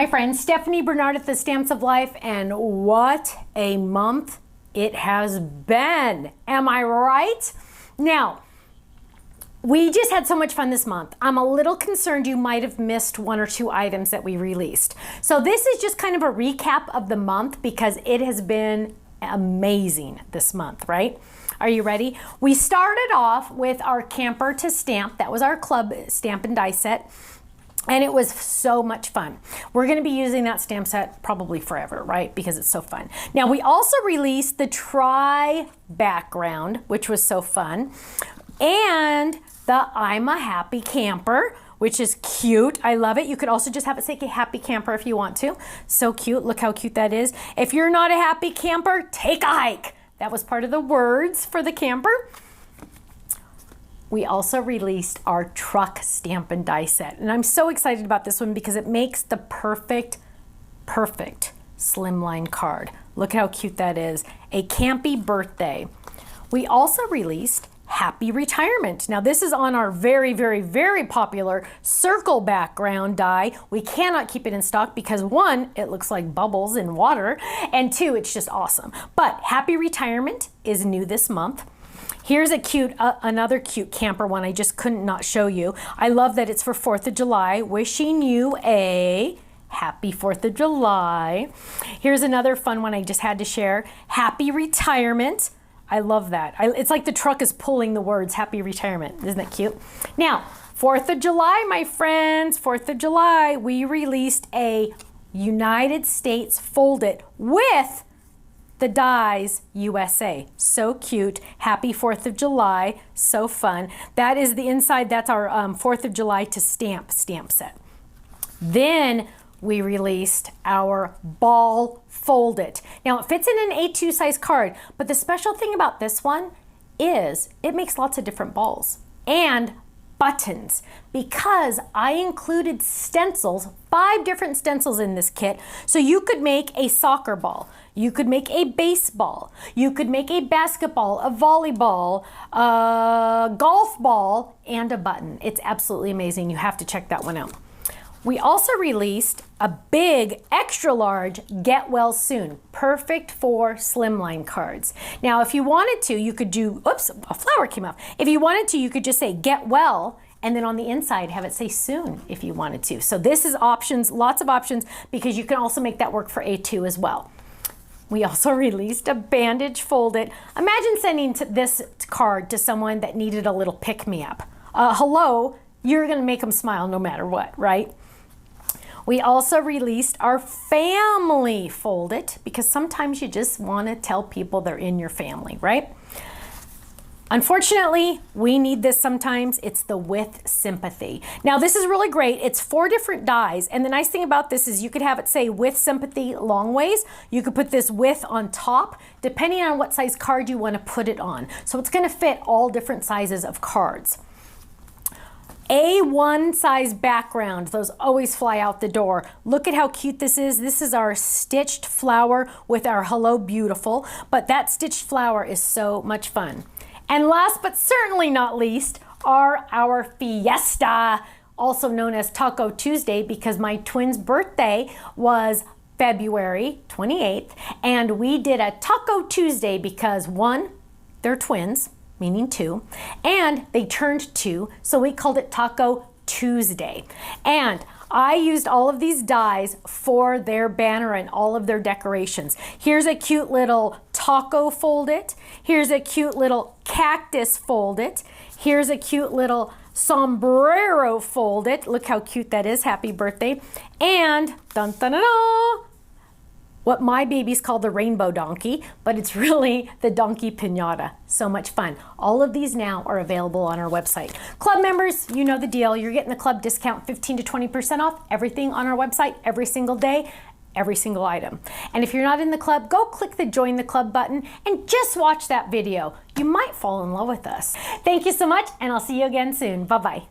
My friend Stephanie Bernard at the Stamps of Life, and what a month it has been. Am I right? Now, we just had so much fun this month. I'm a little concerned you might have missed one or two items that we released. So this is just kind of a recap of the month because it has been amazing this month, right? Are you ready? We started off with our camper to stamp. That was our club stamp and die set. And it was so much fun. We're gonna be using that stamp set probably forever, right? Because it's so fun. Now we also released the try background, which was so fun. And the I'm a Happy Camper, which is cute. I love it. You could also just have it say Happy Camper if you want to. So cute, look how cute that is. If you're not a happy camper, take a hike. That was part of the words for the camper. We also released our truck stamp and die set. And I'm so excited about this one because it makes the perfect slimline card. Look how cute that is. A campy birthday. We also released Happy Retirement. Now this is on our very popular circle background die. We cannot keep it in stock because one, it looks like bubbles in water, and two, it's just awesome. But Happy Retirement is new this month. Here's a cute, another cute camper one I just couldn't not show you. I love that it's for 4th of July. Wishing you a happy 4th of July. Here's another fun one I just had to share. Happy Retirement. I love that. It's like the truck is pulling the words Happy Retirement. Isn't that cute? Now, 4th of July, my friends, 4th of July, we released a United States Fold It with the dies USA. So cute. Happy 4th of July. So fun. That is the inside. That's our 4th of July to stamp set. Then we released our ball fold it. Now it fits in an A2 size card, but the special thing about this one is it makes lots of different balls and buttons because I included stencils, 5 different stencils in this kit. So you could make a soccer ball, you could make a baseball, you could make a basketball, a volleyball, a golf ball, and a button. It's absolutely amazing. You have to check that one out. We also released a big, extra large Get Well Soon, perfect for slimline cards. Now, if you wanted to, you could do, oops, a flower came off. If you wanted to, you could just say Get Well, and then on the inside, have it say soon if you wanted to. So this is options, lots of options, because you can also make that work for A2 as well. We also released a bandage fold it. Imagine sending this card to someone that needed a little pick-me-up. Hello, you're gonna make them smile no matter what, right? We also released our family fold it because sometimes you just want to tell people they're in your family, right? Unfortunately, we need this sometimes. It's the with sympathy. Now this is really great. It's 4 different dies, and the nice thing about this is you could have it say with sympathy long ways. You could put this with on top depending on what size card you want to put it on. So it's going to fit all different sizes of cards. A1 size background, those always fly out the door. Look at how cute this is. This is our stitched flower with our Hello Beautiful, but that stitched flower is so much fun. And last but certainly not least are our Fiesta, also known as Taco Tuesday because my twins' birthday was February 28th, and we did a Taco Tuesday because one, they're twins, meaning 2, and they turned 2, so we called it Taco Tuesday. And I used all of these dies for their banner and all of their decorations. Here's a cute little taco fold it. Here's a cute little cactus fold it. Here's a cute little sombrero fold it. Look how cute that is. Happy birthday. And dun dun dun dun, what my babies call the rainbow donkey, but it's really the donkey piñata. So much fun. All of these now are available on our website. Club members, you know the deal. You're getting the club discount 15 to 20% off everything on our website every single day, every single item. And if you're not in the club, go click the join the club button and just watch that video. You might fall in love with us. Thank you so much, and I'll see you again soon. Bye-bye.